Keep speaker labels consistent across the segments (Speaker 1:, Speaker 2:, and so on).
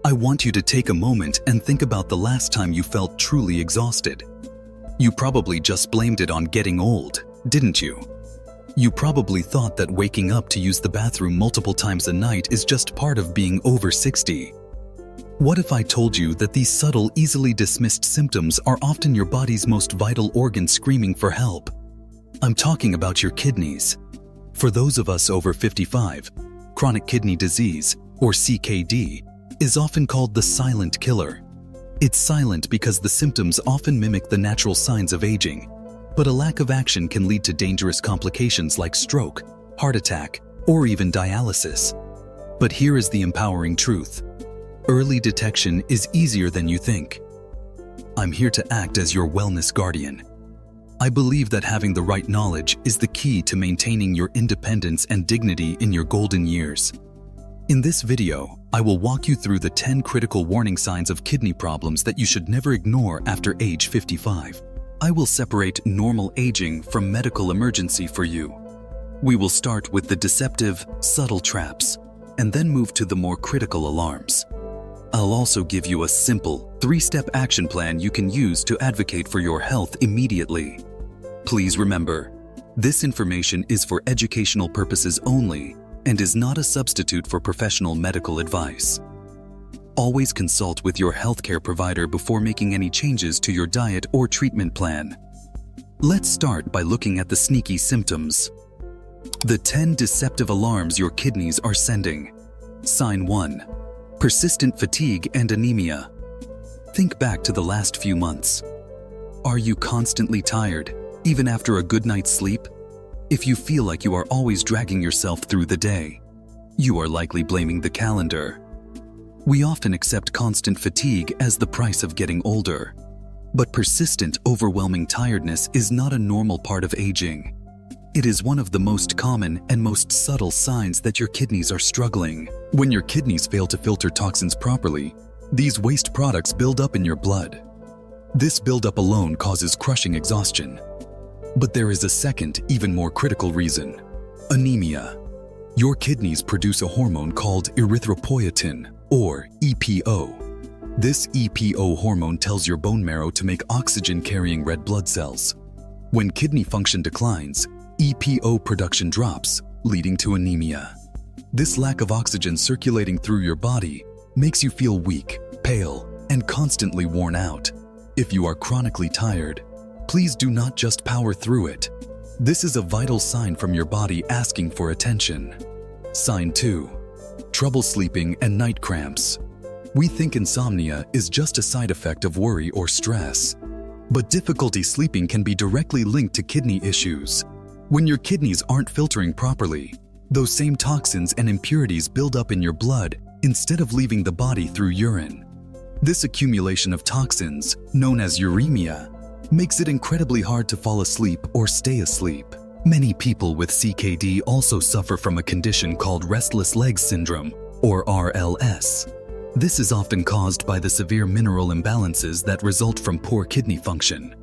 Speaker 1: I want you to take a moment and think about the last time you felt truly exhausted. You probably just blamed it on getting old, didn't you? You probably thought that waking up to use the bathroom multiple times a night is just part of being over 60. What if I told you that these subtle, easily dismissed symptoms are often your body's most vital organ screaming for help? I'm talking about your kidneys. For those of us over 55, chronic kidney disease, or CKD, is often called the silent killer. It's silent because the symptoms often mimic the natural signs of aging, but a lack of action can lead to dangerous complications like stroke, heart attack, or even dialysis. But here is the empowering truth. Early detection is easier than you think. I'm here to act as your wellness guardian. I believe that having the right knowledge is the key to maintaining your independence and dignity in your golden years. In this video, I will walk you through the 10 critical warning signs of kidney problems that you should never ignore after age 55. I will separate normal aging from medical emergency for you. We will start with the deceptive, subtle traps, and then move to the more critical alarms. I'll also give you a simple, 3-step action plan you can use to advocate for your health immediately. Please remember, this information is for educational purposes only and is not a substitute for professional medical advice. Always consult with your healthcare provider before making any changes to your diet or treatment plan. Let's start by looking at the sneaky symptoms. The 10 deceptive alarms your kidneys are sending. Sign 1. Persistent fatigue and anemia. Think back to the last few months. Are you constantly tired, even after a good night's sleep? If you feel like you are always dragging yourself through the day, you are likely blaming the calendar. We often accept constant fatigue as the price of getting older. But persistent, overwhelming tiredness is not a normal part of aging. It is one of the most common and most subtle signs that your kidneys are struggling. When your kidneys fail to filter toxins properly, these waste products build up in your blood. This buildup alone causes crushing exhaustion. But there is a second, even more critical reason: anemia. Your kidneys produce a hormone called erythropoietin, or EPO. This EPO hormone tells your bone marrow to make oxygen-carrying red blood cells. When kidney function declines, EPO production drops, leading to anemia. This lack of oxygen circulating through your body makes you feel weak, pale, and constantly worn out. If you are chronically tired, please do not just power through it. This is a vital sign from your body asking for attention. Sign 2. Trouble sleeping and night cramps. We think insomnia is just a side effect of worry or stress. But difficulty sleeping can be directly linked to kidney issues. When your kidneys aren't filtering properly, those same toxins and impurities build up in your blood instead of leaving the body through urine. This accumulation of toxins, known as uremia, makes it incredibly hard to fall asleep or stay asleep. Many people with CKD also suffer from a condition called restless leg syndrome, or RLS. This is often caused by the severe mineral imbalances that result from poor kidney function,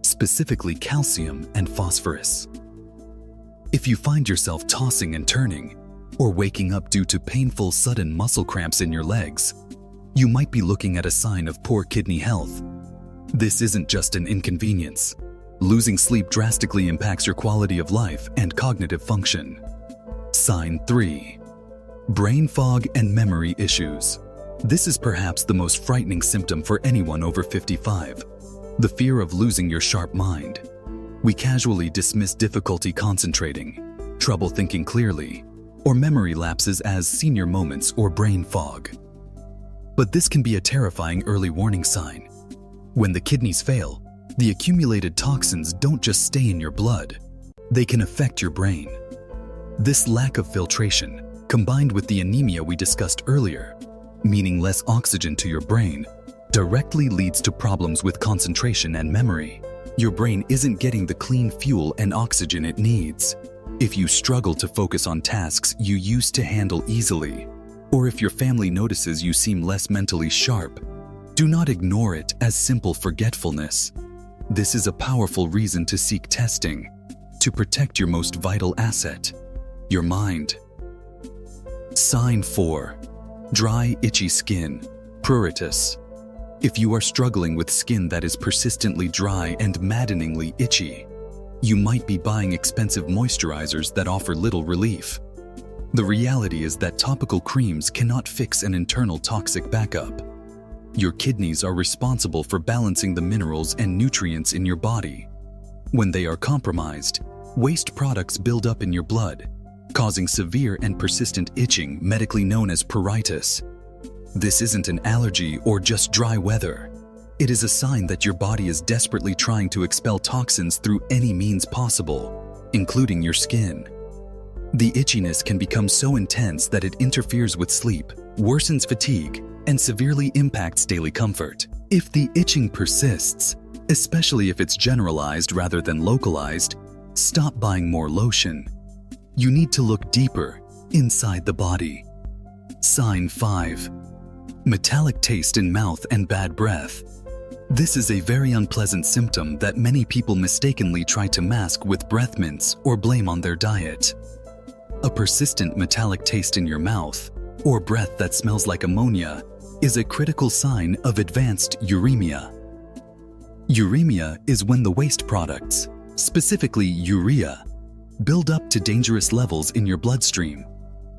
Speaker 1: specifically calcium and phosphorus. If you find yourself tossing and turning, or waking up due to painful sudden muscle cramps in your legs, you might be looking at a sign of poor kidney health. This isn't just an inconvenience. Losing sleep drastically impacts your quality of life and cognitive function. Sign 3. Brain fog and memory issues. This is perhaps the most frightening symptom for anyone over 55. The fear of losing your sharp mind. We casually dismiss difficulty concentrating, trouble thinking clearly, or memory lapses as senior moments or brain fog. But this can be a terrifying early warning sign. When the kidneys fail, the accumulated toxins don't just stay in your blood, they can affect your brain. This lack of filtration, combined with the anemia we discussed earlier, meaning less oxygen to your brain, directly leads to problems with concentration and memory. Your brain isn't getting the clean fuel and oxygen it needs. If you struggle to focus on tasks you used to handle easily, or if your family notices you seem less mentally sharp, do not ignore it as simple forgetfulness. This is a powerful reason to seek testing, to protect your most vital asset, your mind. Sign 4. Dry, itchy skin. Pruritus. If you are struggling with skin that is persistently dry and maddeningly itchy, you might be buying expensive moisturizers that offer little relief. The reality is that topical creams cannot fix an internal toxic backup. Your kidneys are responsible for balancing the minerals and nutrients in your body. When they are compromised, waste products build up in your blood, causing severe and persistent itching, medically known as pruritus. This isn't an allergy or just dry weather. It is a sign that your body is desperately trying to expel toxins through any means possible, including your skin. The itchiness can become so intense that it interferes with sleep, worsens fatigue, and severely impacts daily comfort. If the itching persists, especially if it's generalized rather than localized, stop buying more lotion. You need to look deeper inside the body. Sign 5. Metallic taste in mouth and bad breath. This is a very unpleasant symptom that many people mistakenly try to mask with breath mints or blame on their diet. A persistent metallic taste in your mouth, or breath that smells like ammonia, is a critical sign of advanced uremia. Uremia is when the waste products, specifically urea, build up to dangerous levels in your bloodstream.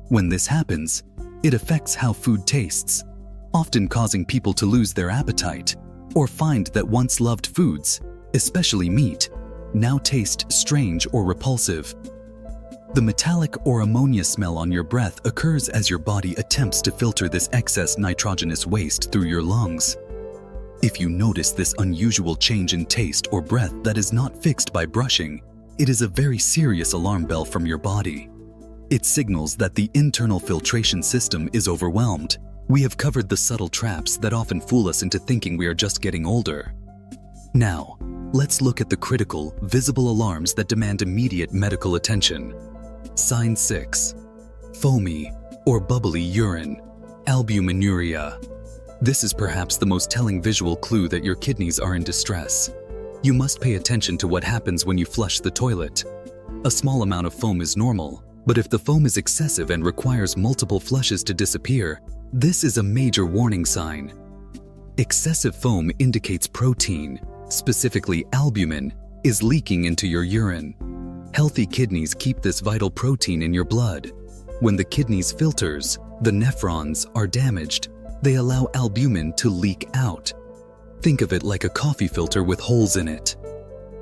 Speaker 1: When this happens, it affects how food tastes, often causing people to lose their appetite or find that once loved foods, especially meat, now taste strange or repulsive. The metallic or ammonia smell on your breath occurs as your body attempts to filter this excess nitrogenous waste through your lungs. If you notice this unusual change in taste or breath that is not fixed by brushing, it is a very serious alarm bell from your body. It signals that the internal filtration system is overwhelmed. We have covered the subtle traps that often fool us into thinking we are just getting older. Now, let's look at the critical, visible alarms that demand immediate medical attention. Sign 6. Foamy or bubbly urine, albuminuria. This is perhaps the most telling visual clue that your kidneys are in distress. You must pay attention to what happens when you flush the toilet. A small amount of foam is normal, but if the foam is excessive and requires multiple flushes to disappear, this is a major warning sign. Excessive foam indicates protein, specifically albumin, is leaking into your urine. Healthy kidneys keep this vital protein in your blood. When the kidneys' filters, the nephrons, are damaged, they allow albumin to leak out. Think of it like a coffee filter with holes in it.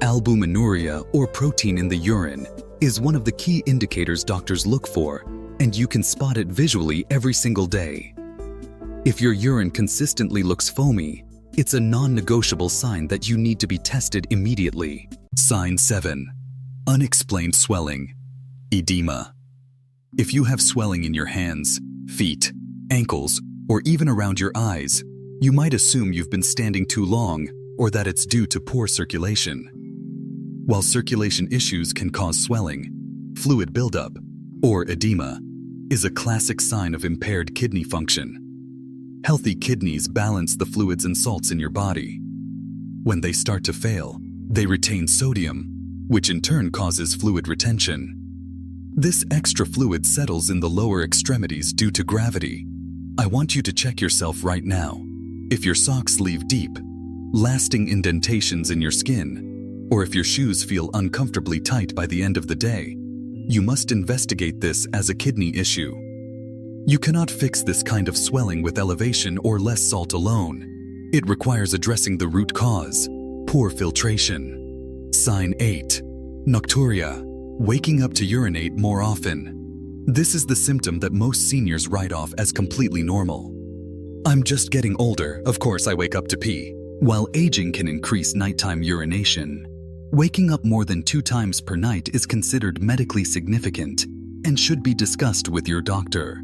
Speaker 1: Albuminuria, or protein in the urine, is one of the key indicators doctors look for, and you can spot it visually every single day. If your urine consistently looks foamy, it's a non-negotiable sign that you need to be tested immediately. Sign 7. Unexplained swelling, edema. If you have swelling in your hands, feet, ankles, or even around your eyes, you might assume you've been standing too long or that it's due to poor circulation. While circulation issues can cause swelling, fluid buildup, or edema, is a classic sign of impaired kidney function. Healthy kidneys balance the fluids and salts in your body. When they start to fail, they retain sodium, which in turn causes fluid retention. This extra fluid settles in the lower extremities due to gravity. I want you to check yourself right now. If your socks leave deep, lasting indentations in your skin, or if your shoes feel uncomfortably tight by the end of the day, you must investigate this as a kidney issue. You cannot fix this kind of swelling with elevation or less salt alone. It requires addressing the root cause, poor filtration. Sign 8. Nocturia, waking up to urinate more often. This is the symptom that most seniors write off as completely normal. I'm just getting older, of course I wake up to pee. While aging can increase nighttime urination, waking up more than 2 times per night is considered medically significant and should be discussed with your doctor.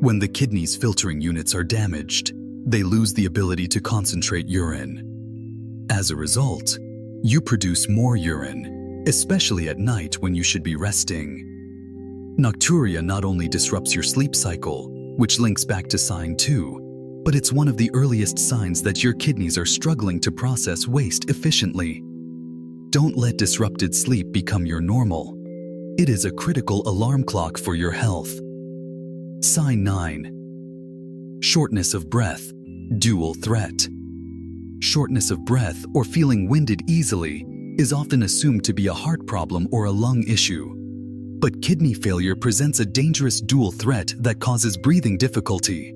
Speaker 1: When the kidneys' filtering units are damaged, they lose the ability to concentrate urine. As a result, you produce more urine, especially at night when you should be resting. Nocturia not only disrupts your sleep cycle, which links back to sign 2, but it's one of the earliest signs that your kidneys are struggling to process waste efficiently. Don't let disrupted sleep become your normal. It is a critical alarm clock for your health. Sign 9. Shortness of breath, dual threat. Shortness of breath or feeling winded easily is often assumed to be a heart problem or a lung issue. But kidney failure presents a dangerous dual threat that causes breathing difficulty.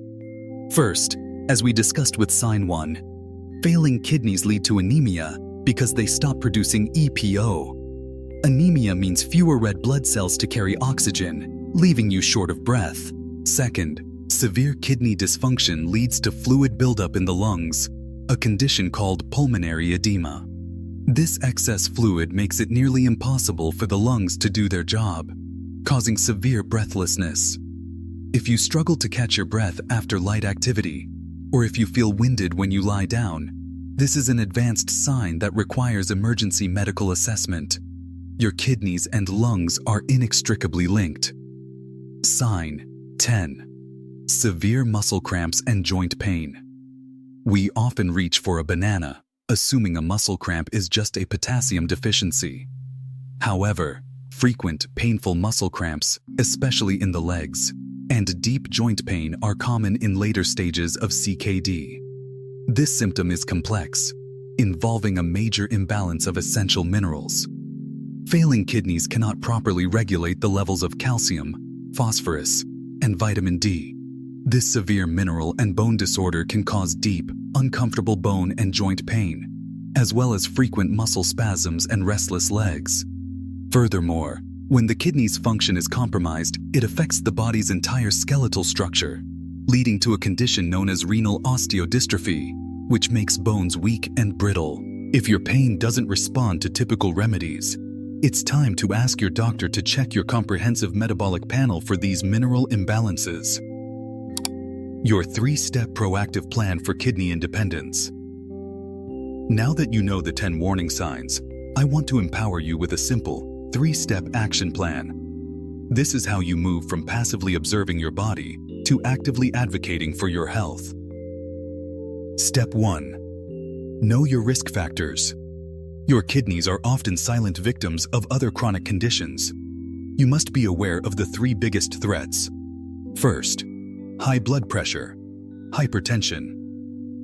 Speaker 1: First, as we discussed with sign 1, failing kidneys lead to anemia because they stop producing EPO. Anemia means fewer red blood cells to carry oxygen, leaving you short of breath. Second, severe kidney dysfunction leads to fluid buildup in the lungs, a condition called pulmonary edema. This excess fluid makes it nearly impossible for the lungs to do their job, causing severe breathlessness. If you struggle to catch your breath after light activity, or if you feel winded when you lie down, this is an advanced sign that requires emergency medical assessment. Your kidneys and lungs are inextricably linked. Sign 10. Severe muscle cramps and joint pain. We often reach for a banana, assuming a muscle cramp is just a potassium deficiency. However, frequent, painful muscle cramps, especially in the legs, and deep joint pain are common in later stages of CKD. This symptom is complex, involving a major imbalance of essential minerals. Failing kidneys cannot properly regulate the levels of calcium, phosphorus, and vitamin D. This severe mineral and bone disorder can cause deep, uncomfortable bone and joint pain, as well as frequent muscle spasms and restless legs. Furthermore, when the kidney's function is compromised, it affects the body's entire skeletal structure, leading to a condition known as renal osteodystrophy, which makes bones weak and brittle. If your pain doesn't respond to typical remedies, it's time to ask your doctor to check your comprehensive metabolic panel for these mineral imbalances. Your 3-step proactive plan for kidney independence. Now that you know the 10 warning signs, I want to empower you with a simple 3-step action plan. This is how you move from passively observing your body to actively advocating for your health. Step 1. Know your risk factors. Your kidneys are often silent victims of other chronic conditions. You must be aware of the 3 biggest threats. First, high blood pressure, hypertension.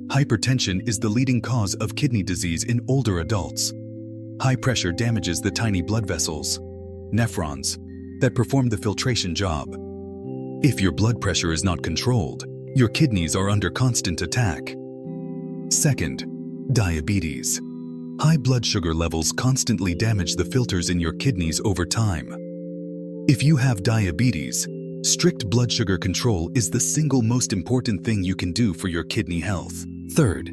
Speaker 1: Hypertension is the leading cause of kidney disease in older adults. High pressure damages the tiny blood vessels, nephrons, that perform the filtration job. If your blood pressure is not controlled, your kidneys are under constant attack. Second, diabetes. High blood sugar levels constantly damage the filters in your kidneys over time. If you have diabetes, strict blood sugar control is the single most important thing you can do for your kidney health. Third,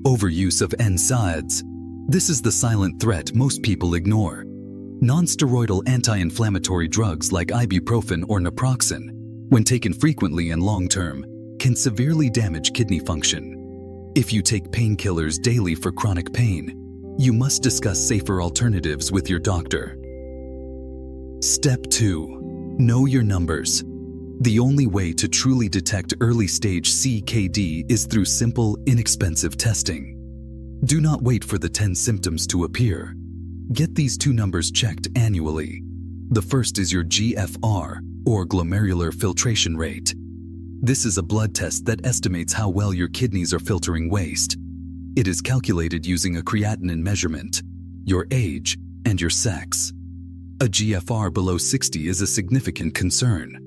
Speaker 1: overuse of NSAIDs. This is the silent threat most people ignore. Non-steroidal anti-inflammatory drugs like ibuprofen or naproxen, when taken frequently and long-term, can severely damage kidney function. If you take painkillers daily for chronic pain, you must discuss safer alternatives with your doctor. Step 2. Know your numbers. The only way to truly detect early-stage CKD is through simple, inexpensive testing. Do not wait for the 10 symptoms to appear. Get these 2 numbers checked annually. The first is your GFR, or glomerular filtration rate. This is a blood test that estimates how well your kidneys are filtering waste. It is calculated using a creatinine measurement, your age, and your sex. A GFR below 60 is a significant concern.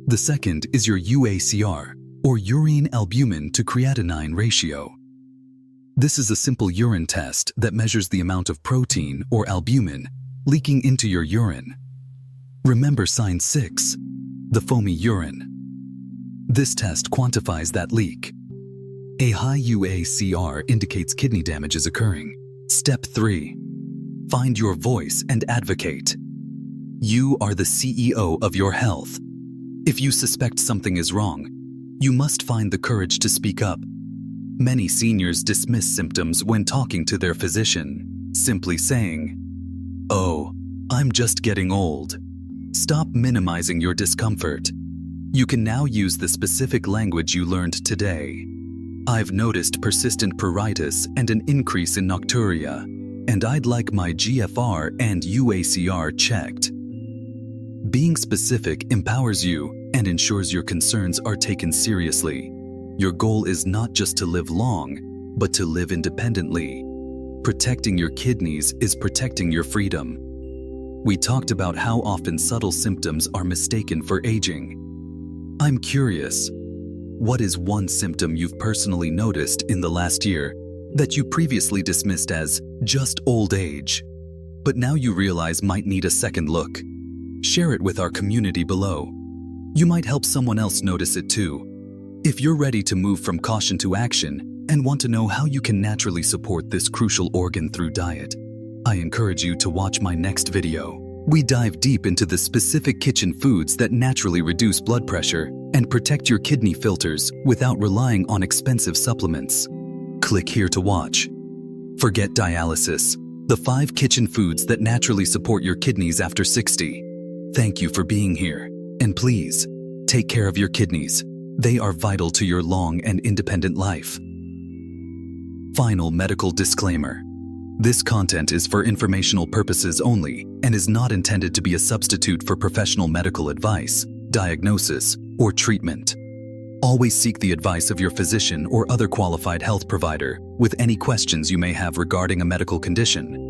Speaker 1: The second is your uACR, or urine albumin to creatinine ratio. This is a simple urine test that measures the amount of protein, or albumin, leaking into your urine. Remember sign 6, the foamy urine. This test quantifies that leak. A high uACR indicates kidney damage is occurring. Step 3. Find your voice and advocate. You are the CEO of your health. If you suspect something is wrong, you must find the courage to speak up. Many seniors dismiss symptoms when talking to their physician, simply saying, "Oh, I'm just getting old." Stop minimizing your discomfort. You can now use the specific language you learned today. I've noticed persistent pruritus and an increase in nocturia, and I'd like my GFR and uACR checked. Being specific empowers you and ensures your concerns are taken seriously. Your goal is not just to live long, but to live independently. Protecting your kidneys is protecting your freedom. We talked about how often subtle symptoms are mistaken for aging. I'm curious, what is one symptom you've personally noticed in the last year that you previously dismissed as just old age, but now you realize might need a second look? Share it with our community below. You might help someone else notice it too. If you're ready to move from caution to action and want to know how you can naturally support this crucial organ through diet, I encourage you to watch my next video. We dive deep into the specific kitchen foods that naturally reduce blood pressure and protect your kidney filters without relying on expensive supplements. Click here to watch. Forget dialysis. The 5 kitchen foods that naturally support your kidneys after 60. Thank you for being here. And please, take care of your kidneys. They are vital to your long and independent life. Final medical disclaimer. This content is for informational purposes only and is not intended to be a substitute for professional medical advice, diagnosis, or treatment. Always seek the advice of your physician or other qualified health provider with any questions you may have regarding a medical condition.